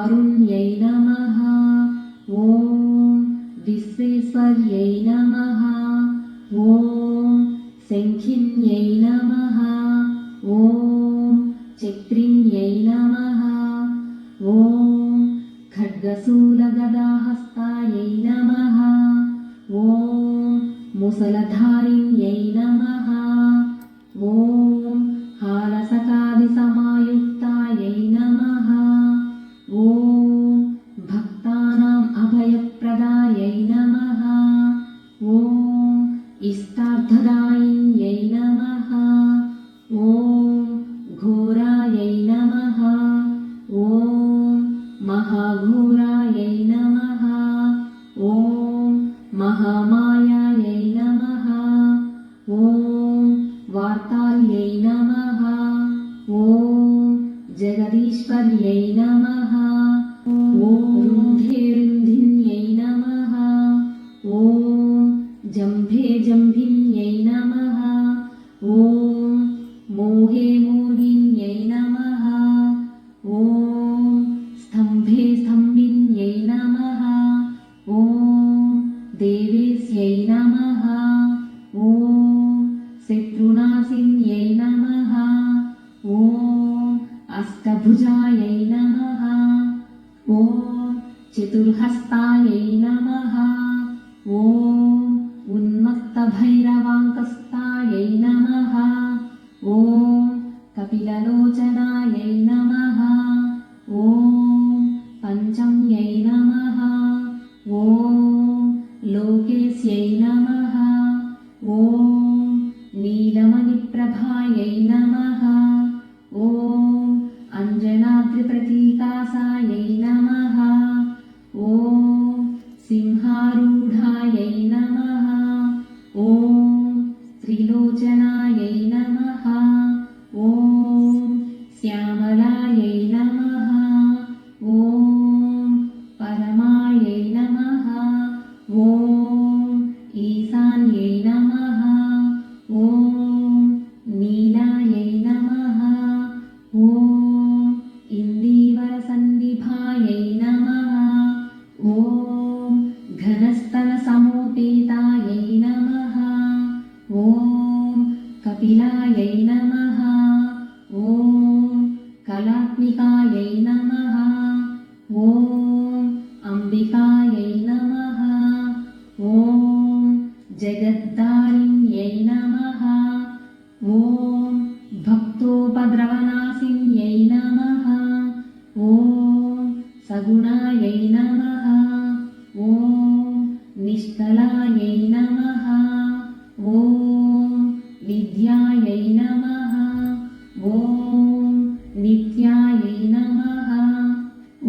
कारुण्यै नमः। ॐ विश्वेश्वर्यै नमः। ॐ शङ्खिन्यै नमः। ॐ चक्रिण्यै नमः। ॐ खड्गशूलगदाहस्तायै नमः। ॐ मुसलधारिण्यै नमः। ॐ हालसकादिसमायुक्तायै नमः। ॐ भक्तानाम् अभयप्रदायै नमः। ॐ इष्टार्थदायिन्यै नमः। ॐ घोरायै नमः। ॐ महाघोरायै नमः। ॐ महामायायै नमः। ॐ वार्ताल्यै नमः। ॐ जगदीश्वर्यै नमः। ॐ रुन्धेरुन्धिन्यै नमः। ॐ जम्भे-जम्भिन्यै नमः। ॐ मोहे-मोहिन्यै नमः। ॐ स्तम्भे-स्तम्भिन्यै नमः। ॐ देवेश्यै नमः। ॐ शत्रुनाशिन्यै नमः। ॐ अष्टभुजायै नमः। ॐ चतुर्हस्तायै नमः। ॐ उन्मत्तभैरवाङ्कस्तायै नमः। ॐ कपिललोचनायै नमः। ॐ पञ्चम्यै नमः। ॐ लोकेश्यै नमः। ॐ नीलमणिप्रभायै नमः। ॐ अञ्जनाद्रिप्रतीकासायै नमः। ॐ सिंहारूढायै नमः। ॐ त्रिलोचनायै नमः। ॐ श्यामलायै नमः। ॐ परमायै नमः। ॐ ईशान्यै नमः। ॐ नीलायै नमः। ॐ इन्दीवरसन्निभायै नमः। ॐ घनस्तनसमोपेतायै नमः। ॐ कपिलायै नमः। ॐ कलात्मिकायै नमः। ॐ अम्बिकायै नमः। ॐ जगद्धारिण्यै नमः। ॐ भक्तोपद्रवनाशिन्यै नमः। ॐ सगुणायै नमः। ॐ निष्कलायै नमः। ॐ विद्यायै नमः। ॐ नित्यायै नमः।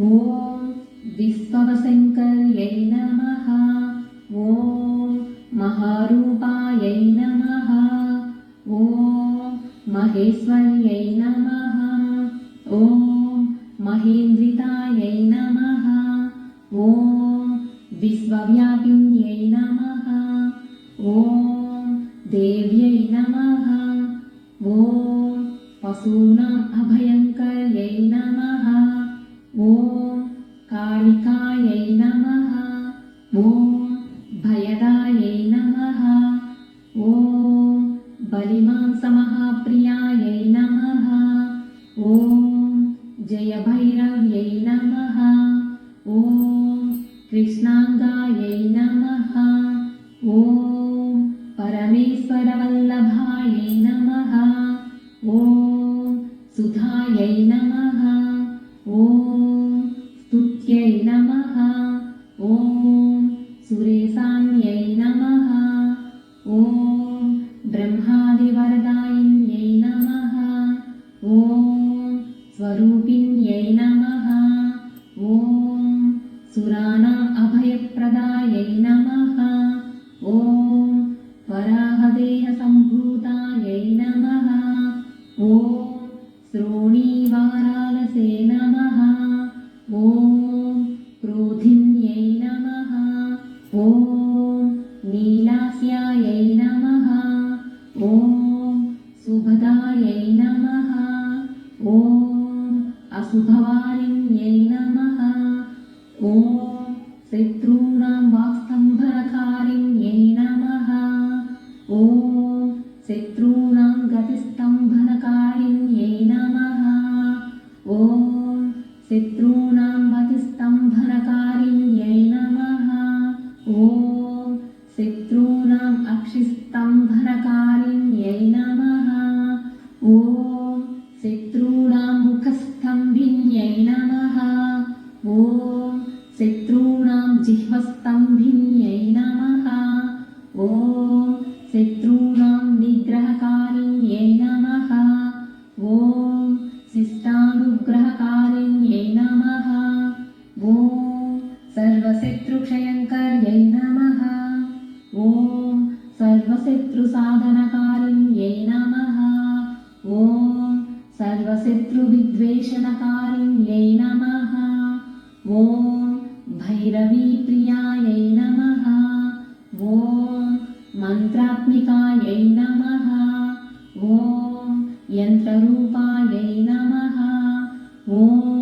ॐ विश्ववशङ्कर्यै नमः। ॐ महारूपायै नमः। ॐ महेश्वर्यै नमः। ॐ महेन्द्रितायै नमः। ॐ विश्वव्यापिन्यै नमः। ॐ देव्यै नमः। ॐ पशूनाम् अभयङ्कर्यै नमः। ॐ कालिकायै नमः। ॐ भयदायै नमः। ॐ बलिमांसमहाप्रियायै नमः। ॐ जयभैरव्यै नमः। ॐ कृष्णाङ्गायै नमः। ॐ परमेश्वरवल्लभायै नमः। ॐ सुधायै नमः। ॐ स्तुत्यै नमः। ॐ सुरेशान्यै नमः। ॐ ब्रह्मादिवरदायिन्यै नमः। ॐ स्वरूपिण्यै नमः। ॐ सुराणाम् अभयप्रदायै नमः। ॐ वराहदेहसम्भूतायै नमः। ॐ श्रोणीवारालसे नमः। ॐ क्रोधिन्यै नमः। ॐ नीलास्यायै नमः। ॐ सुभदायै नमः। ॐ अशुभवारिण्यै नमः। ॐ शत्रूणां जिह्वस्तम्भिन्यै नमः ॐ शत्रूणां निग्रहकारिण्यै नमः ॐ शिष्टानुग्रहकारिण्यै नमः ॐ सर्वशत्रुक्षयङ्कर्यै नमः ॐ सर्वशत्रुसाधनकारिण्यै नमः ॐ सर्वशत्रुविद्वेषणकारिण्यै नमः ॐ भैरवीप्रियायै नमः ॐ मन्त्रात्मिकायै नमः ॐ यन्त्ररूपायै नमः ॐ